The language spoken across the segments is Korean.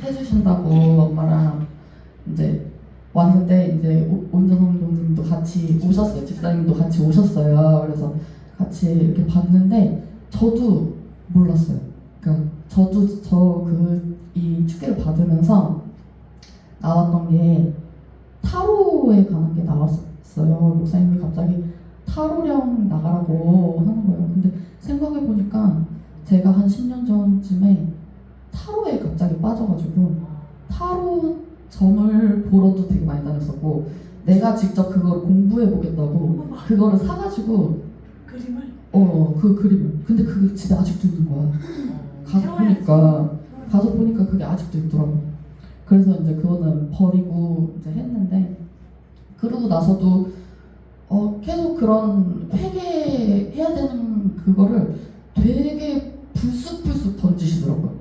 해주신다고 엄마랑 이제 왔는데 이제 온전 감독님도 같이 오셨어요. 집사님도 같이 오셨어요. 그래서 같이 이렇게 봤는데 저도 몰랐어요. 그러니까 저도 이 축계를 받으면서 나왔던 게 타로에 관한 게 나왔어요. 목사님이 갑자기 타로령 나가라고 하는 거예요. 근데 생각해보니까 제가 한 10년 전쯤에 타로에 갑자기 빠져가지고 타로 점을 보러도 되게 많이 다녔었고 내가 직접 그걸 공부해보겠다고 그거를 사가지고 그림을? 그 그림을. 근데 그게 집에 아직도 있는 거야. 가서 보니까 그게 아직도 있더라고. 그래서 이제 그거는 버리고 이제 했는데 그러고 나서도 계속 그런 회개해야 되는 그거를 되게 불쑥불쑥 던지시더라고요.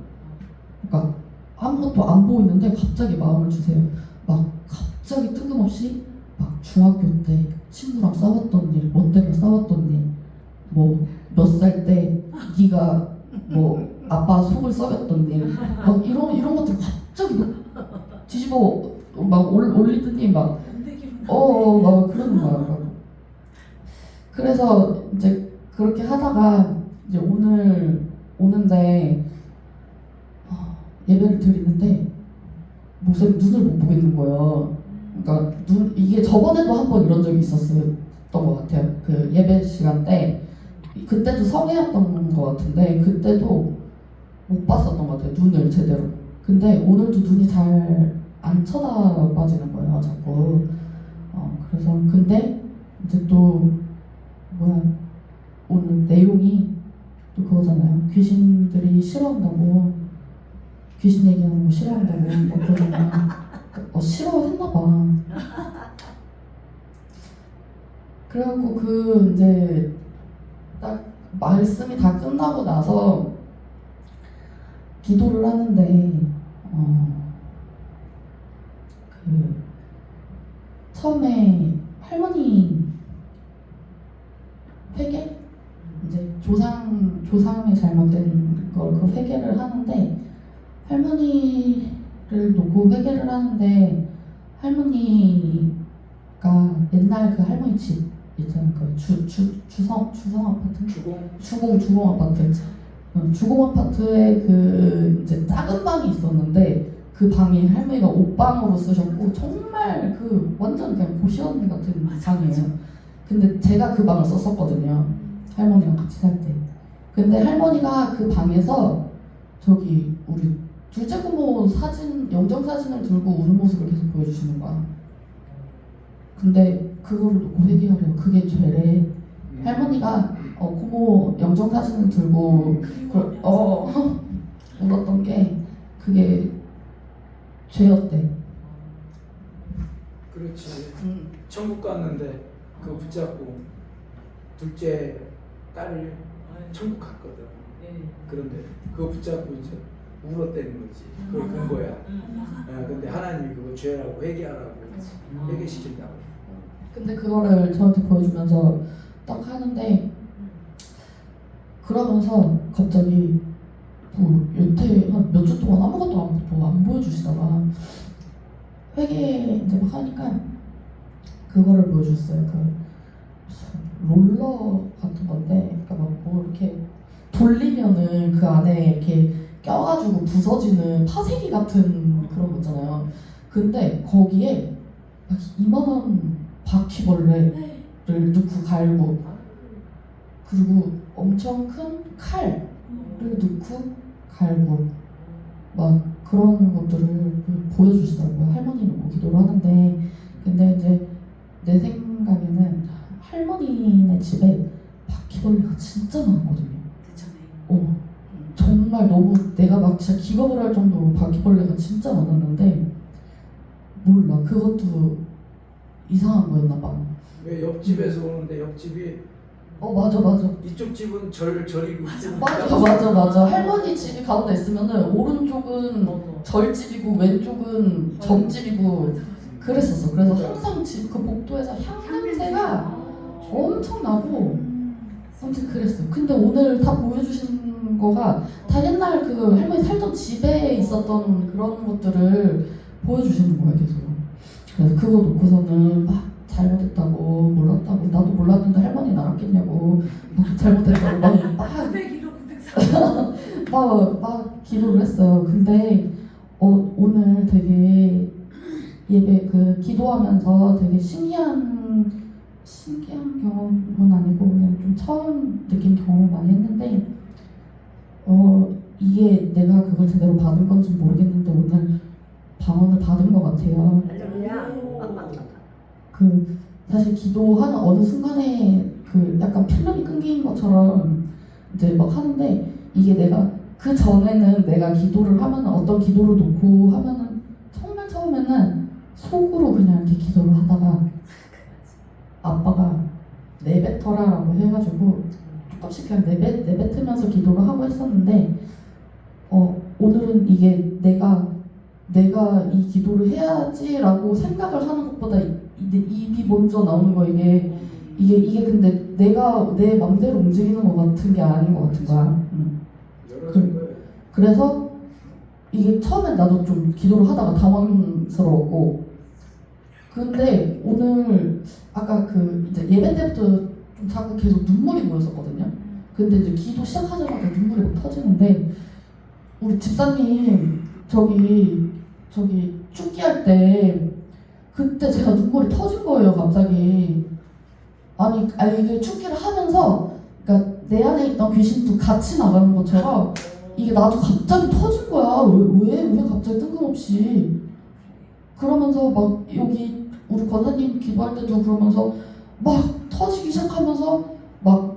그러니까 아무것도 안 보이는데 갑자기 마음을 주세요. 막 갑자기 뜬금없이 막 중학교 때 친구랑 싸웠던 일, 뭐 때문에 싸웠던 일, 뭐 몇 살 때 네가 뭐 아빠 속을 썩였던 일, 막 이런 것들 갑자기 막 뒤집어 막 올리더니 막 그러는 거야. 막. 그래서 이제 그렇게 하다가 이제 오늘 오는데 예배를 드리는데 목사님 눈을 못 보겠는 거예요. 그러니까 이게 저번에도 한 번 이런 적이 있었던 것 같아요. 그 예배 시간 때 그때도 성회였던 것 같은데 그때도 못 봤었던 것 같아요. 눈을 제대로. 근데 오늘도 눈이 잘 안 쳐다봐지는 거예요. 자꾸. 그래서 근데 이제 또 오늘 내용이 또 그거잖아요. 귀신들이 싫어한다고. 귀신 얘기하는 거 싫어한다고 막 그러니까 싫어했나 봐. 그래갖고 그 이제 딱 말씀이 다 끝나고 나서 기도를 하는데 그 처음에 할머니 회개 이제 조상에 잘못된 걸 그 회개를 하는데 할머니를 놓고 회개를 하는데 할머니가 옛날 그 할머니 집 있잖아요. 그 주성 아파트? 주공 아파트. 주공 아파트에 그 이제 작은 방이 있었는데 그 방이 할머니가 옷방으로 쓰셨고 정말 그 완전 그냥 고시원 같은 방이에요. 근데 제가 그 방을 썼었거든요. 할머니랑 같이 살 때. 근데 할머니가 그 방에서 저기 우리 둘째 고모 영정 사진을 들고 우는 모습을 계속 보여주시는 거야. 근데 그거를 놓고 회개하래요. 그게 죄래. 할머니가 고모 영정 사진을 들고 울었던 게 그게 죄였대. 그렇지. 천국 갔는데 그거 붙잡고 둘째 딸을 천국 갔거든. 그런데 그거 붙잡고 이제 울었다는 거지. 그게 근거야. 근데 하나님이 그거 죄라고 회개하라고 회개시킨다고. 근데 그거를 저한테 보여주면서 딱 하는데 그러면서 갑자기 여태 한 몇 주 동안 아무것도 안 보여주시다가 회개 이제 막 하니까 그거를 보여줬어요. 그 롤러 같은 건데, 그러니까 막 뭐 이렇게 돌리면은 그 안에 이렇게 껴가지고 부서지는 파쇄기 같은 그런 거 있잖아요. 근데 거기에 막 이만한 바퀴벌레를 넣고 갈고 그리고 엄청 큰 칼을 넣고 갈고 막 그런 것들을 보여주시더라고요. 할머니는 뭐 기도를 하는데 근데 이제 내 생각에는 할머니네 집에 바퀴벌레가 진짜 많거든요. 정말 너무 내가 막 진짜 기겁을 할 정도로 바퀴벌레가 진짜 많았는데 몰라 그것도 이상한 거였나 봐. 왜 옆집에서 오는데 옆집이 맞아. 이쪽 집은 절이고 맞아. 할머니 집이 가운데 있으면은 오른쪽은 절집이고 왼쪽은 점집이고 그랬었어. 그래서 항상 집 그 복도에서 향 냄새가 엄청 나고 아무튼 그랬어요. 근데 오늘 다 보여주신 거가 다 옛날 그 할머니 살던 집에 있었던 그런 것들을 보여주시는 거예요, 계속. 그래서 그거 놓고서는 막 잘못했다고, 몰랐다고, 나도 몰랐는데 할머니 알았겠냐고, 막 잘못했다고, 막 기도를 했어요. 근데 오늘 되게 예배 기도하면서 되게 신기한 경험은 아니고 그냥 좀 처음 느낀 경험 많이 했는데 이게 내가 그걸 제대로 받은 건지 모르겠는데 오늘 방언을 받은 것 같아요. 사실 기도하는 어느 순간에 약간 필름이 끊긴 것처럼 이제 막 하는데 이게 내가 그 전에는 내가 기도를 하면 어떤 기도를 놓고 하면은 정말 처음에는 속으로 그냥 이렇게 기도를 하다가 아빠가 내뱉어라라고 해가지고 조금씩 그냥 내뱉으면서 기도를 하고 했었는데 오늘은 이게 내가 이 기도를 해야지라고 생각을 하는 것보다 입이 먼저 나오는 거 이게 근데 내가 내 맘대로 움직이는 것 같은 게 아닌 것 같은 거야. 그래서 이게 처음엔 나도 좀 기도를 하다가 당황스러웠고 근데 오늘 아까 이제 예배 때부터 좀 자꾸 계속 눈물이 모였었거든요. 근데 이제 기도 시작하자마자 눈물이 막 터지는데 우리 집사님 저기 축기할 때 그때 제가 눈물이 터진 거예요, 갑자기. 아니 이게 축기를 하면서 그러니까 내 안에 있던 귀신도 같이 나가는 것처럼 이게 나도 갑자기 터진 거야. 왜 갑자기 뜬금없이. 그러면서 막 여기 우리 권사님 기도할 때도 그러면서 막 터지기 시작하면서 막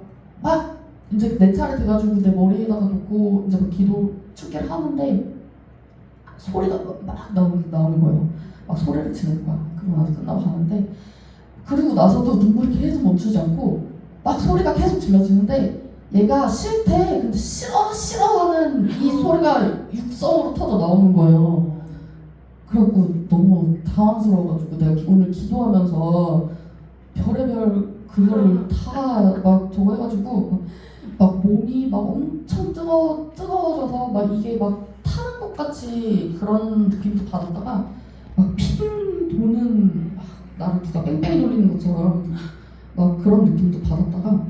이제 내 차례 돼가지고 내 머리에다가 놓고 이제 막 기도 축기를 하는데 소리가 막 나오는 거예요. 막 소리를 지르는 거야. 그러고 나서 끝나고 가는데 그리고 나서도 눈물이 계속 멈추지 않고 막 소리가 계속 질러지는데 얘가 싫대. 근데 싫어하는 이 소리가 육성으로 터져 나오는 거예요. 그래갖고 너무 당황스러워가지고 내가 오늘 기도하면서 별의별 그거를 다 막 저거 해가지고 막 몸이 막 엄청 뜨거워져서 막 이게 막 타는 것 같이 그런 느낌도 받았다가 막 핑 도는 나를 누가 뺑뺑이 돌리는 것처럼 막 그런 느낌도 받았다가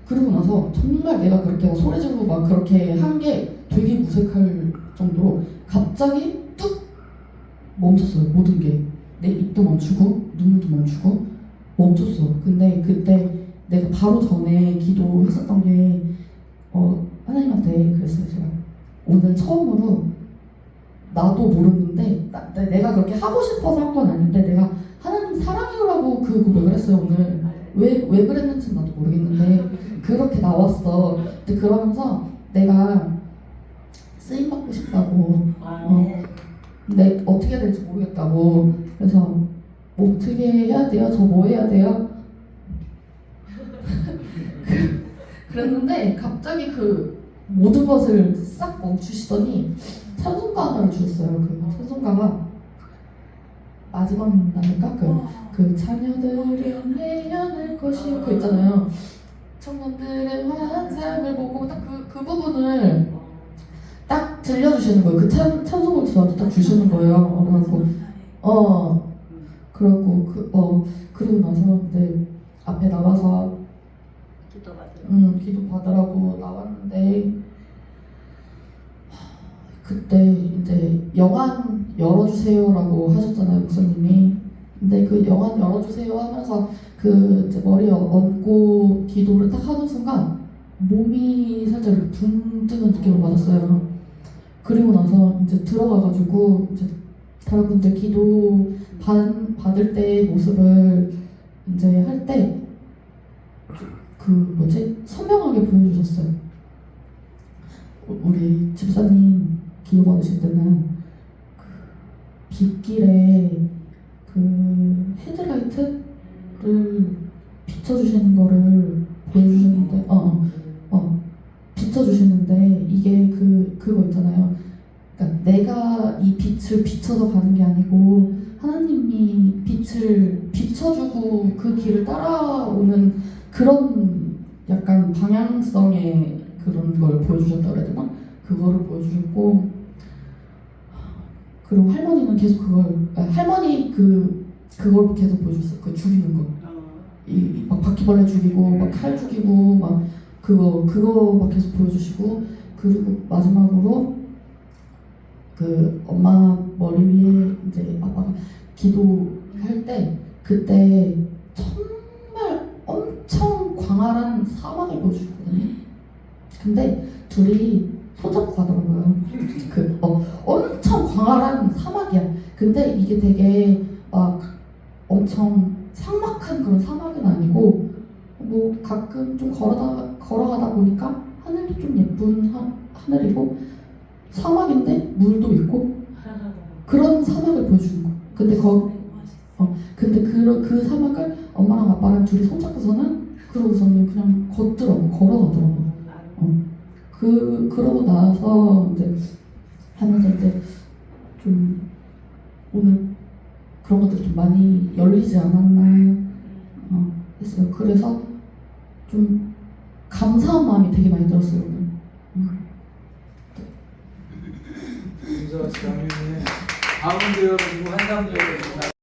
그러고 나서 정말 내가 그렇게 소리 지르고 막 그렇게 한 게 되게 무색할 정도로 갑자기 뚝 멈췄어요. 모든 게. 내 입도 멈추고 눈물도 멈추고 멈췄어. 근데 그때 내가 바로 전에 기도했었던 게 하나님한테 그랬어요. 제가 오늘 처음으로 나도 모르는데 내가 그렇게 하고 싶어서 한 건 아닌데 내가 하나님 사랑해요라고 그 고백을 했어요. 오늘 왜 그랬는지 나도 모르겠는데 그렇게 나왔어. 근데 그러면서 내가 쓰임 받고 싶다고 근데 어떻게 해야 될지 모르겠다고 그래서 어떻게 해야 돼요? 저 뭐 해야 돼요? 그랬는데 갑자기 그 모든 것을 싹 멈추시더니 찬송가 하나를 주셨어요. 그 찬송가가 마지막 날일까? 그 자녀들은 내려낼 것이요 그 있잖아요. 청년들의 환상을 보고 딱 그 부분을 딱 들려주시는 거예요. 그 찬송을 저한테 딱 주시는 거예요. 그러고 나서 이제 앞에 나가서 기도 받으라고 나왔는데 그때 이제 영안 열어주세요라고 하셨잖아요, 목사님이. 근데 그 영안 열어주세요 하면서 이제 머리에 얹고 기도를 딱 하는 순간 몸이 살짝 이렇게 붕 뜨는 느낌을 받았어요. 그리고 나서 이제 들어가가지고 이제 다른 분들 기도 받을 때의 모습을 이제 할 때 선명하게 보여주셨어요. 우리 집사님 기도 받으실 때는 빗길에 헤드라이트를 비춰주시는 거를 보여주시는데 비춰주시는데 이게 그거 있잖아요. 그러니까 내가 이 빛을 비춰서 가는 게 아니고 하나님이 빛을 비춰주고 그 길을 따라오는 그런 약간 방향성의 그런 걸 보여주셨다 그래야 되나? 그거를 보여주셨고, 그리고 할머니는 계속 할머니 그걸 계속 보여줬어. 그 죽이는 거. 막 바퀴벌레 죽이고 막 칼 죽이고 막 그거 막 계속 보여주시고, 그리고 마지막으로 그 엄마 머리 위에 이제 아빠가 기도할 때 그때 정말 엄청 광활한 사막을 보여주거든요. 근데 둘이 손잡고 가더라고요. 엄청 광활한 사막이야. 근데 이게 되게 막 엄청 삭막한 그런 사막은 아니고, 뭐 가끔 좀 걸어가다 보니까 하늘도 좀 예쁜 하늘이고, 사막인데 물도 있고 그런 사막을 보여주는 거. 근데 그 사막을 엄마랑 아빠랑 둘이 손잡고서는, 그러고서는 그냥 걸어가더라고. 그러고 나서 이제 하면서 이제 좀 오늘 그런 것들이 좀 많이 열리지 않았나 했어요. 그래서 좀 감사한 마음이 되게 많이 들었어요 오늘. 그래서 장면에 가운데여가지고 한상되어가지고